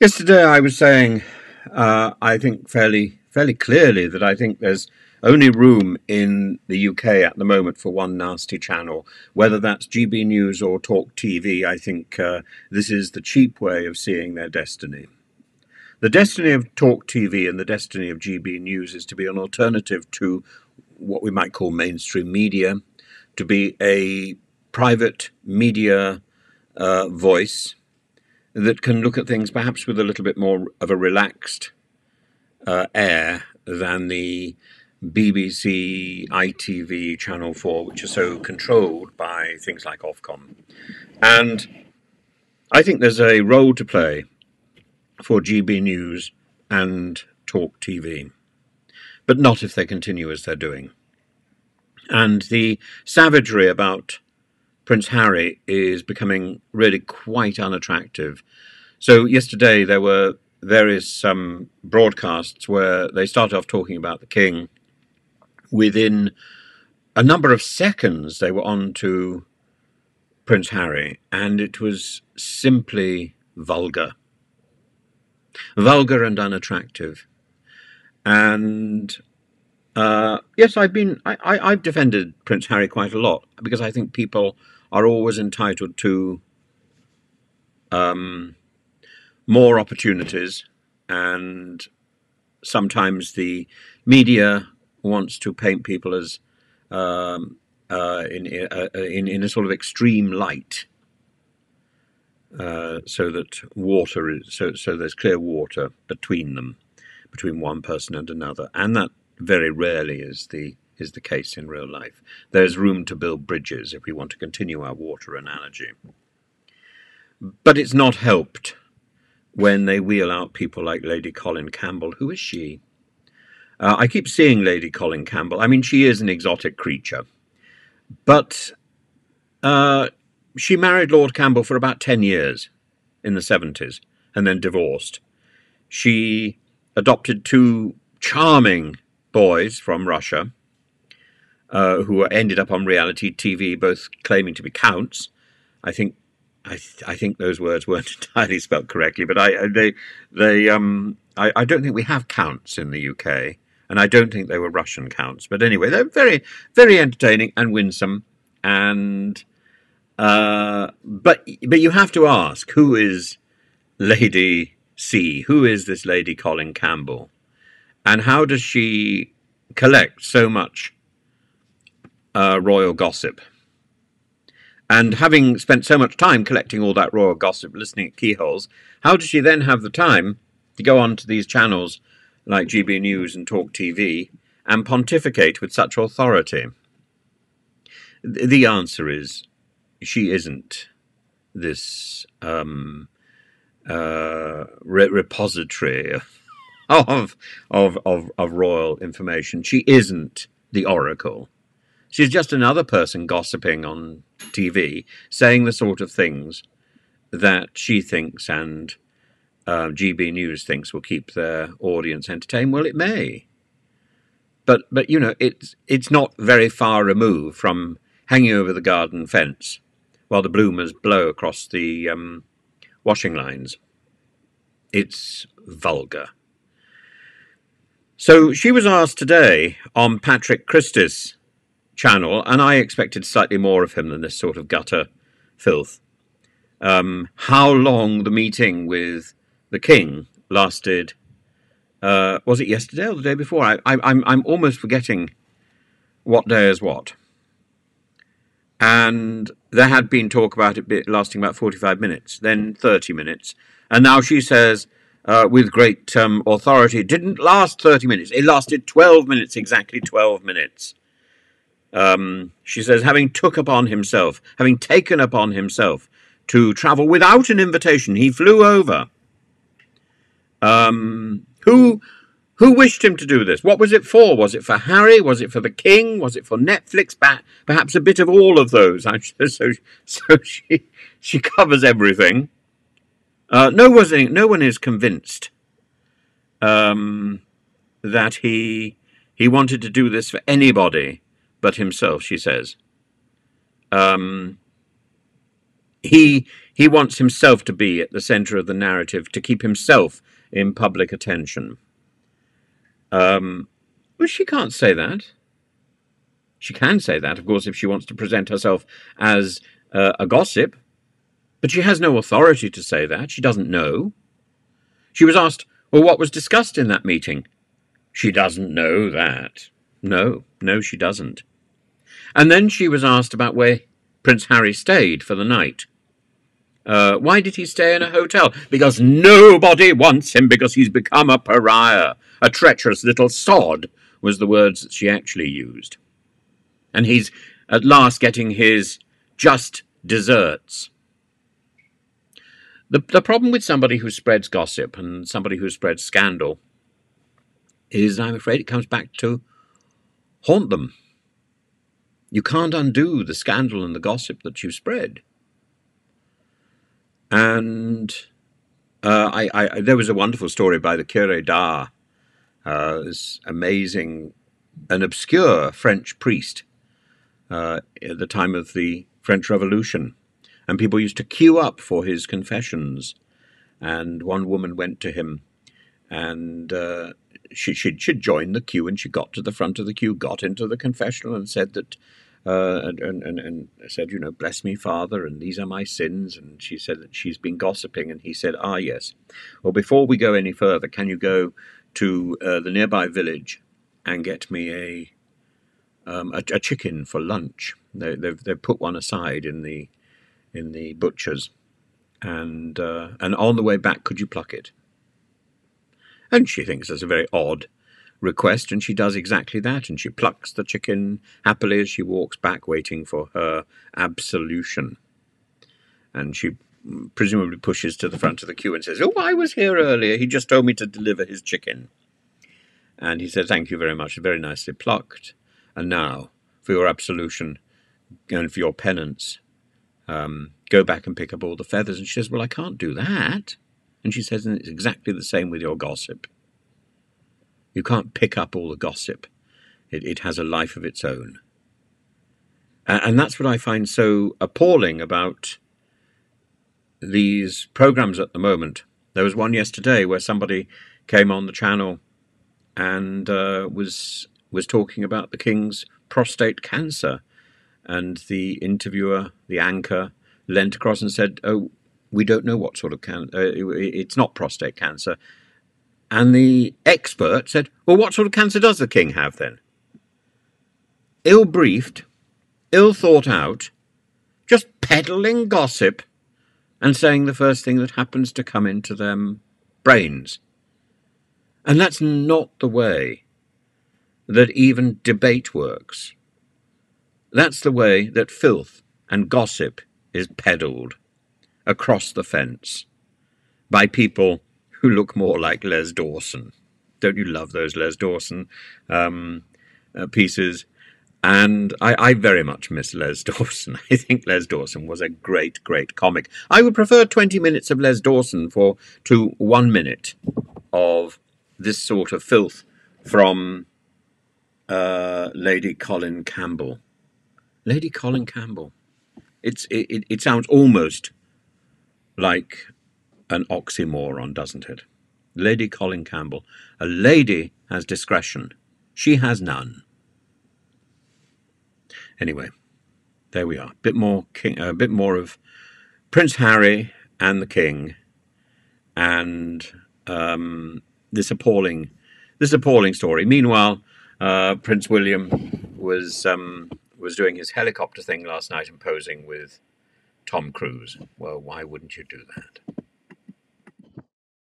Yesterday I was saying, I think fairly clearly that I think there's only room in the UK at the moment for one nasty channel, whether that's GB News or Talk TV. I think this is the cheap way of seeing their destiny. The destiny of Talk TV and the destiny of GB News is to be an alternative to what we might call mainstream media, to be a private media voice that can look at things perhaps with a little bit more of a relaxed air than the BBC, ITV, Channel 4, which are so controlled by things like Ofcom. And I think there's a role to play for GB News and Talk TV, but not if they continue as they're doing. And the savagery about Prince Harry is becoming really quite unattractive. So yesterday there were various broadcasts where they start off talking about the King. Within a number of seconds they were on to Prince Harry, and it was simply vulgar and unattractive. And yes, I've defended Prince Harry quite a lot, because I think people are always entitled to more opportunities, and sometimes the media wants to paint people as in a sort of extreme light, so that water is so there's clear water between them, between one person and another, and that very rarely is the case in real life. There's room to build bridges if we want to continue our water analogy. But it's not helped when they wheel out people like Lady Colin Campbell. Who is she? I keep seeing Lady Colin Campbell. I mean, she is an exotic creature. But she married Lord Campbell for about 10 years in the 70s and then divorced. She adopted two charming boys from Russia who ended up on reality TV, both claiming to be counts. I think those words weren't entirely spelt correctly, but I don't think we have counts in the UK, and I don't think they were Russian counts. But anyway, they're very, very entertaining and winsome. And but you have to ask, who is Lady C? Who is this Lady Colin Campbell? And how does she collect so much royal gossip? And having spent so much time collecting all that royal gossip, listening at keyholes, how does she then have the time to go on to these channels like GB News and Talk TV and pontificate with such authority? The answer is she isn't this repository of royal information. She isn't the oracle. She's just another person gossiping on TV, saying the sort of things that she thinks and GB News thinks will keep their audience entertained. Well, it may, but you know, it's not very far removed from hanging over the garden fence while the bloomers blow across the washing lines. It's vulgar. So she was asked today on Patrick Christys' channel, and I expected slightly more of him than this sort of gutter filth, how long the meeting with the King lasted. Was it yesterday or the day before? I'm almost forgetting what day is what. And there had been talk about it lasting about 45 minutes, then 30 minutes. And now she says, with great authority, it didn't last 30 minutes. It lasted 12 minutes, exactly 12 minutes. She says, having taken upon himself to travel without an invitation, he flew over. Who wished him to do this? What was it for? Was it for Harry? Was it for the King? Was it for Netflix? Perhaps a bit of all of those. So she covers everything. No one is convinced that he wanted to do this for anybody but himself, she says. He He wants himself to be at the centre of the narrative, to keep himself in public attention. Well, she can't say that. She can say that, of course, if she wants to present herself as a gossip, but she has no authority to say that. She doesn't know. She was asked, well, what was discussed in that meeting? She doesn't know that. No, she doesn't. And then she was asked about where Prince Harry stayed for the night. Why did he stay in a hotel? Because nobody wants him, because he's become a pariah. A treacherous little sod was the words that she actually used. And he's at last getting his just deserts. The problem with somebody who spreads gossip and somebody who spreads scandal is, I'm afraid, it comes back to haunt them. You can't undo the scandal and the gossip that you spread. And there was a wonderful story by the Curé d'Ars, this amazing, an obscure French priest at the time of the French Revolution. And people used to queue up for his confessions. And one woman went to him, and she'd joined the queue, and she got to the front of the queue, got into the confessional, and said that, and said, you know, bless me, Father, and these are my sins. And she said that she's been gossiping, and he said, ah, yes. Well, before we go any further, can you go to the nearby village and get me a chicken for lunch? They've put one aside in the butcher's, and on the way back, could you pluck it? And she thinks that's a very odd request, and she does exactly that, and she plucks the chicken happily as she walks back, waiting for her absolution. And she presumably pushes to the front of the queue and says, oh, I was here earlier. He just told me to deliver his chicken. And he said, thank you very much, very nicely plucked. And now, for your absolution and for your penance, go back and pick up all the feathers. And she says, well, I can't do that. And she says, and it's exactly the same with your gossip. You can't pick up all the gossip. It has a life of its own. And that's what I find so appalling about these programs at the moment. There was one yesterday where somebody came on the channel and was talking about the King's prostate cancer. And the interviewer, the anchor, leant across and said, oh, we don't know what sort of cancer. It's not prostate cancer. And the expert said, well, what sort of cancer does the King have then? Ill-briefed, ill-thought out, just peddling gossip and saying the first thing that happens to come into them brains. And that's not the way that even debate works. That's the way that filth and gossip is peddled across the fence by people who look more like Les Dawson. Don't you love those Les Dawson pieces? And I very much miss Les Dawson. I think Les Dawson was a great, great comic. I would prefer 20 minutes of Les Dawson to 1 minute of this sort of filth from Lady Colin Campbell. Lady Colin Campbell. It sounds almost like an oxymoron, doesn't it? Lady Colin Campbell. A lady has discretion. She has none. Anyway, there we are. A bit more of Prince Harry and the King, and this appalling story. Meanwhile, Prince William was doing his helicopter thing last night and posing with Tom Cruise. Well, why wouldn't you do that?